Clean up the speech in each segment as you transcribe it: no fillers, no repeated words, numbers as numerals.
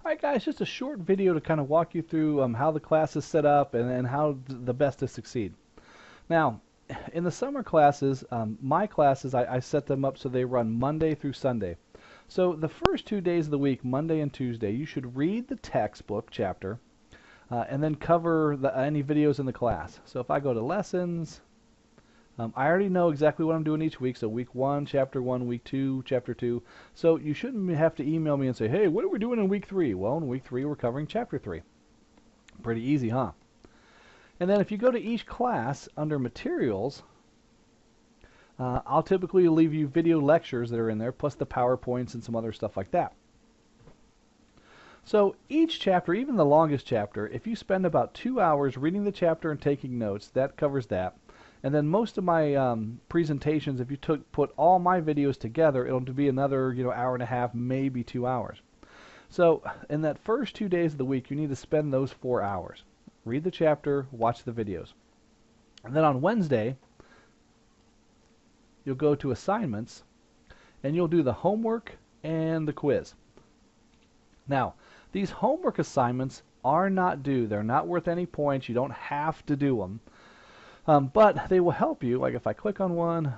Alright guys, just a short video to kind of walk you through how the class is set up and how the best to succeed. Now, in the summer classes, my classes, I set them up so they run Monday through Sunday. So the first 2 days of the week, Monday and Tuesday, you should read the textbook chapter and then cover any videos in the class. So if I go to lessons, I already know exactly what I'm doing each week. So week 1, chapter 1, week 2, chapter 2. So you shouldn't have to email me and say, hey, what are we doing in week 3? Well, in week 3, we're covering chapter 3. Pretty easy, huh? And then if you go to each class under materials, I'll typically leave you video lectures that are in there, plus the PowerPoints and some other stuff like that. So each chapter, even the longest chapter, if you spend about 2 hours reading the chapter and taking notes, that covers that. And then most of my presentations, if you put all my videos together, it'll be another hour and a half, maybe 2 hours. So in that first 2 days of the week, you need to spend those 4 hours. Read the chapter, watch the videos. And then on Wednesday, you'll go to assignments, and you'll do the homework and the quiz. Now, these homework assignments are not due. They're not worth any points. You don't have to do them. But they will help you. Like if I click on one,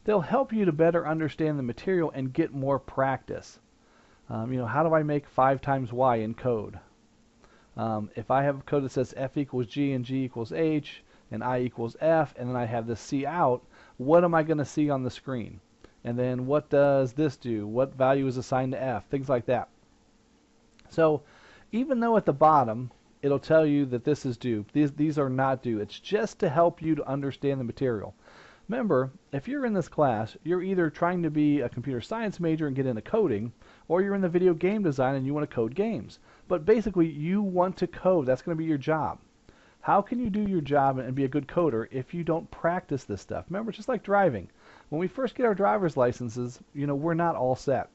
they'll help you to better understand the material and get more practice. How do I make 5 times y in code? If I have code that says f equals g and g equals h and I equals f, and then I have this c out, what am I going to see on the screen? And then what does this do? What value is assigned to f? Things like that. So even though at the bottom it'll tell you that this is due, these are not due. It's just to help you to understand the material. Remember, if you're in this class, you're either trying to be a computer science major and get into coding, or you're in the video game design and you want to code games. But basically, you want to code. That's going to be your job. How can you do your job and be a good coder if you don't practice this stuff? Remember, just like driving. When we first get our driver's licenses, we're not all set.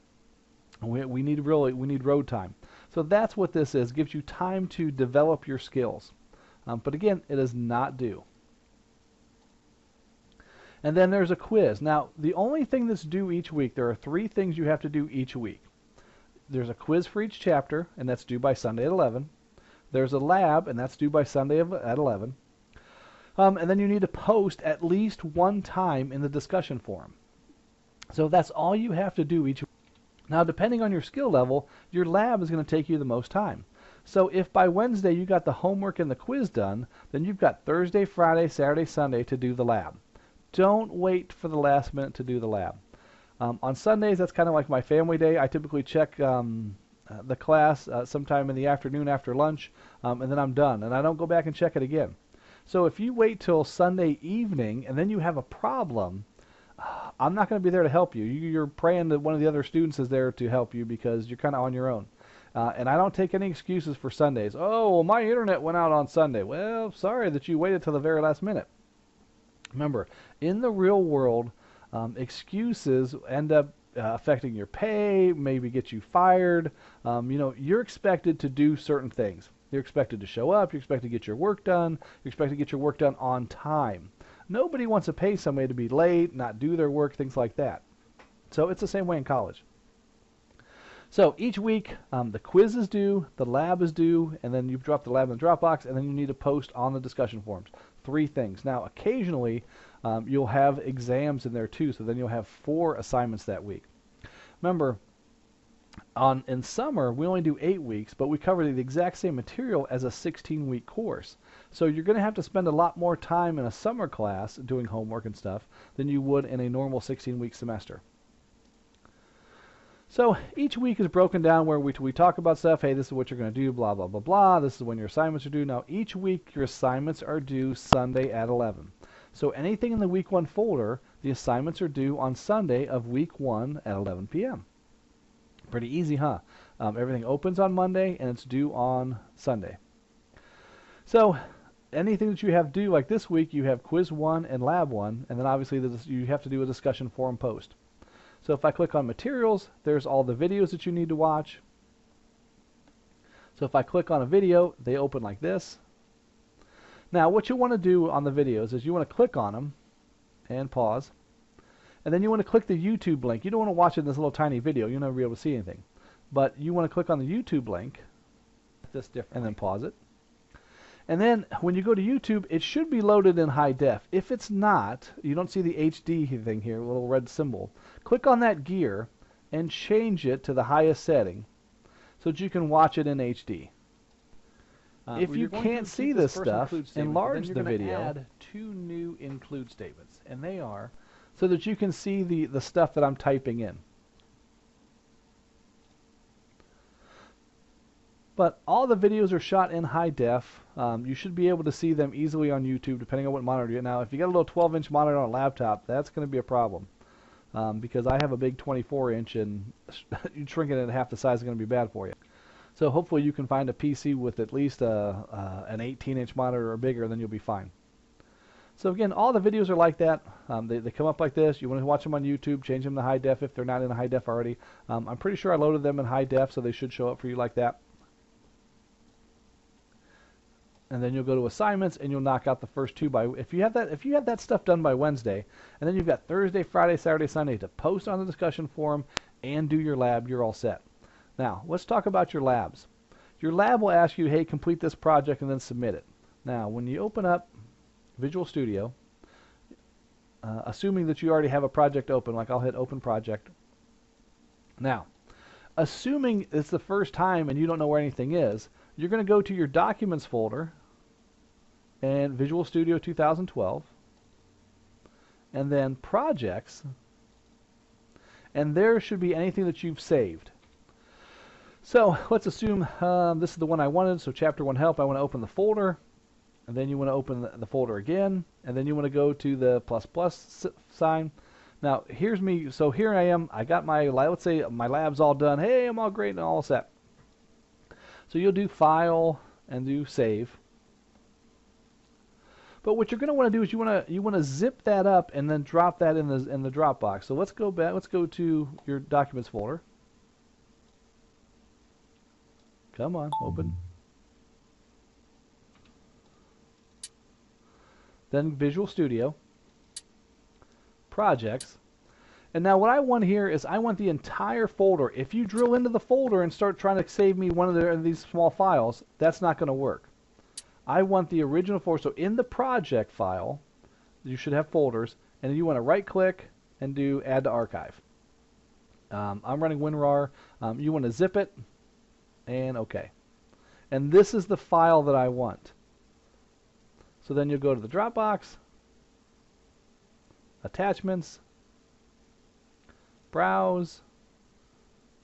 We need road time. So that's what this is. It gives you time to develop your skills. But again, it is not due. And then there's a quiz. Now, the only thing that's due each week, there are 3 things you have to do each week. There's a quiz for each chapter, and that's due by Sunday at 11. There's a lab, and that's due by Sunday at 11. And then you need to post at least 1 time in the discussion forum. So that's all you have to do each week. Now, depending on your skill level, your lab is going to take you the most time. So if by Wednesday you got the homework and the quiz done, then you've got Thursday, Friday, Saturday, Sunday to do the lab. Don't wait for the last minute to do the lab. On Sundays, that's kind of like my family day. I typically check the class sometime in the afternoon after lunch, and then I'm done. And I don't go back and check it again. So if you wait till Sunday evening and then you have a problem, I'm not going to be there to help you. You're praying that one of the other students is there to help you because you're kind of on your own. And I don't take any excuses for Sundays. Oh, well, my internet went out on Sunday. Well, sorry that you waited till the very last minute. Remember, in the real world, excuses end up affecting your pay, maybe get you fired. You're expected to do certain things. You're expected to show up. You're expected to get your work done. You're expected to get your work done on time. Nobody wants to pay somebody to be late, not do their work, things like that. So it's the same way in college. So each week, the quiz is due, the lab is due, and then you drop the lab in the Dropbox, and then you need to post on the discussion forums. 3 things. Now, occasionally, you'll have exams in there too, so then you'll have 4 assignments that week. Remember, in summer, we only do 8 weeks, but we cover the exact same material as a 16-week course. So you're going to have to spend a lot more time in a summer class doing homework and stuff than you would in a normal 16-week semester. So each week is broken down where we talk about stuff. Hey, this is what you're going to do, blah, blah, blah, blah. This is when your assignments are due. Now, each week, your assignments are due Sunday at 11. So anything in the week 1 folder, the assignments are due on Sunday of week 1 at 11 p.m. Pretty easy, huh? Everything opens on Monday, and it's due on Sunday. So anything that you have due, like this week, you have quiz 1 and lab 1, and then obviously you have to do a discussion forum post. So if I click on materials, there's all the videos that you need to watch. So if I click on a video, they open like this. Now what you want to do on the videos is you want to click on them and pause. And then you want to click the YouTube link. You don't want to watch it in this little tiny video. You'll never be able to see anything. But you want to click on the YouTube link and then pause it. And then when you go to YouTube, it should be loaded in high def. If it's not, you don't see the HD thing here, a little red symbol. Click on that gear and change it to the highest setting so that you can watch it in HD. If you can't see this stuff, enlarge the video. Add 2 new include statements, and they are so that you can see the stuff that I'm typing in. But all the videos are shot in high def. You should be able to see them easily on YouTube, depending on what monitor you get. Now, if you got a little 12-inch monitor on a laptop, that's going to be a problem. Because I have a big 24-inch, and shrinking it at half the size is going to be bad for you. So hopefully you can find a PC with at least an 18-inch monitor or bigger, then you'll be fine. So again, all the videos are like that. They come up like this. You want to watch them on YouTube, change them to high def if they're not in high def already. I'm pretty sure I loaded them in high def, so they should show up for you like that. And then you'll go to assignments and you'll knock out the first 2 by if you have that stuff done by Wednesday, and then you've got Thursday, Friday, Saturday, Sunday to post on the discussion forum and do your lab, you're all set. Now, let's talk about your labs. Your lab will ask you, hey, complete this project and then submit it. Now, when you open up Visual Studio, assuming that you already have a project open, like I'll hit Open Project. Now, assuming it's the first time and you don't know where anything is, you're going to go to your Documents folder and Visual Studio 2012, and then Projects, and there should be anything that you've saved. So let's assume this is the one I wanted, so Chapter 1 Help. I want to open the folder, and then you want to open the folder again, and then you want to go to the ++ sign. Now here's me, so here I am, I got my, let's say my lab's all done, hey, I'm all great and all set. So you'll do File and do Save. But what you're going to want to do is you want to zip that up and then drop that in the Dropbox. So let's go back. Let's go to your Documents folder. Come on, open. Then Visual Studio, Projects. And now what I want here is I want the entire folder. If you drill into the folder and start trying to save me one of these small files, that's not going to work. I want the original folder. So in the project file, you should have folders, and you want to right-click and do Add to Archive. I'm running WinRAR. You want to zip it, and OK. And this is the file that I want. So then you'll go to the Dropbox, Attachments, Browse,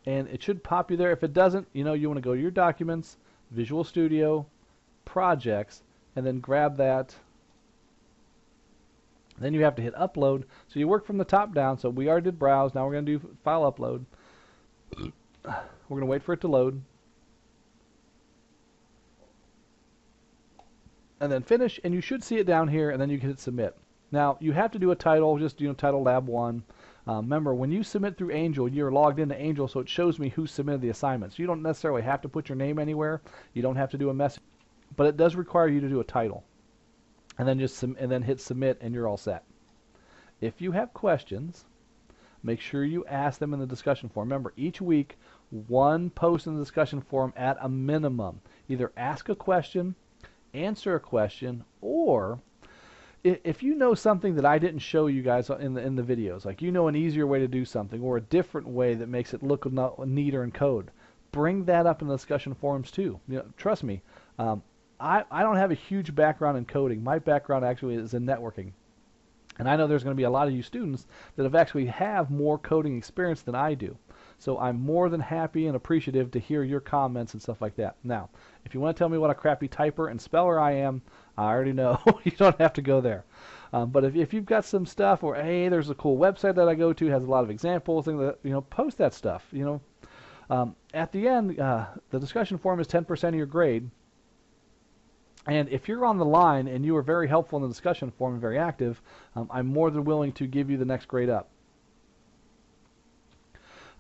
and it should pop you there. If it doesn't, you want to go to your Documents, Visual Studio, Projects, and then grab that. Then you have to hit Upload. So you work from the top down. So we already did Browse. Now we're going to do File Upload. We're going to wait for it to load. And then Finish, and you should see it down here, and then you can hit Submit. Now you have to do a title, just title Lab 1. Remember, when you submit through Angel, you're logged into Angel, so it shows me who submitted the assignment. So you don't necessarily have to put your name anywhere. You don't have to do a message, but it does require you to do a title, and then hit Submit, and you're all set. If you have questions, make sure you ask them in the discussion forum. Remember, each week, 1 post in the discussion forum at a minimum. Either ask a question, answer a question, or if you know something that I didn't show you guys in the videos, like an easier way to do something or a different way that makes it look neater in code, bring that up in the discussion forums too. Trust me, I don't have a huge background in coding. My background actually is in networking. And I know there's going to be a lot of you students that have more coding experience than I do. So I'm more than happy and appreciative to hear your comments and stuff like that. Now, if you want to tell me what a crappy typer and speller I am, I already know. You don't have to go there. But if you've got some stuff, or hey, there's a cool website that I go to, has a lot of examples, things that, post that stuff. At the end, the discussion forum is 10% of your grade. And if you're on the line and you are very helpful in the discussion forum and very active, I'm more than willing to give you the next grade up.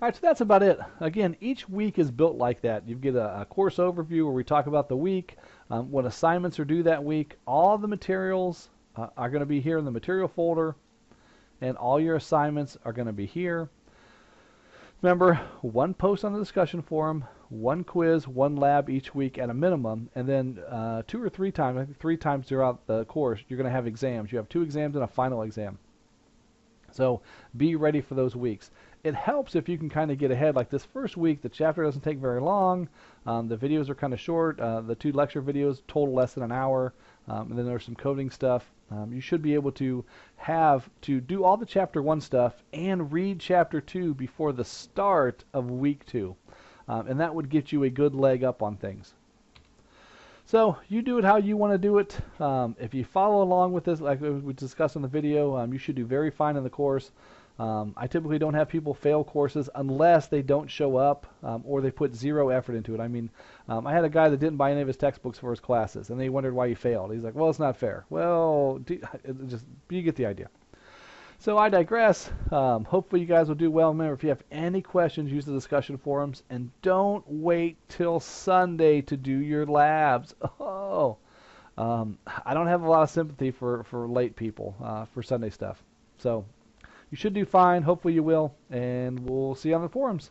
All right, so that's about it. Again, each week is built like that. You get a course overview where we talk about the week, what assignments are due that week. All the materials are going to be here in the material folder. and all your assignments are going to be here. Remember, one post on the discussion forum, one quiz, one lab each week at a minimum, and then 2 or 3 times, I think 3 times throughout the course, you're going to have exams. You have 2 exams and a final exam. So be ready for those weeks. It helps if you can kind of get ahead. Like this first week, the chapter doesn't take very long. The videos are kind of short. The 2 lecture videos total less than an hour. And then there's some coding stuff. You should be able to have to do all the chapter 1 stuff and read chapter 2 before the start of week 2. And that would get you a good leg up on things. So you do it how you want to do it. If you follow along with this, like we discussed in the video, you should do very fine in the course. I typically don't have people fail courses unless they don't show up or they put 0 effort into it. I mean, I had a guy that didn't buy any of his textbooks for his classes, and they wondered why he failed. He's like, well, it's not fair. Well, you get the idea. So I digress. Hopefully you guys will do well. Remember, if you have any questions, use the discussion forums, and don't wait till Sunday to do your labs. Oh, I don't have a lot of sympathy for late people for Sunday stuff. So you should do fine. Hopefully you will, and we'll see you on the forums.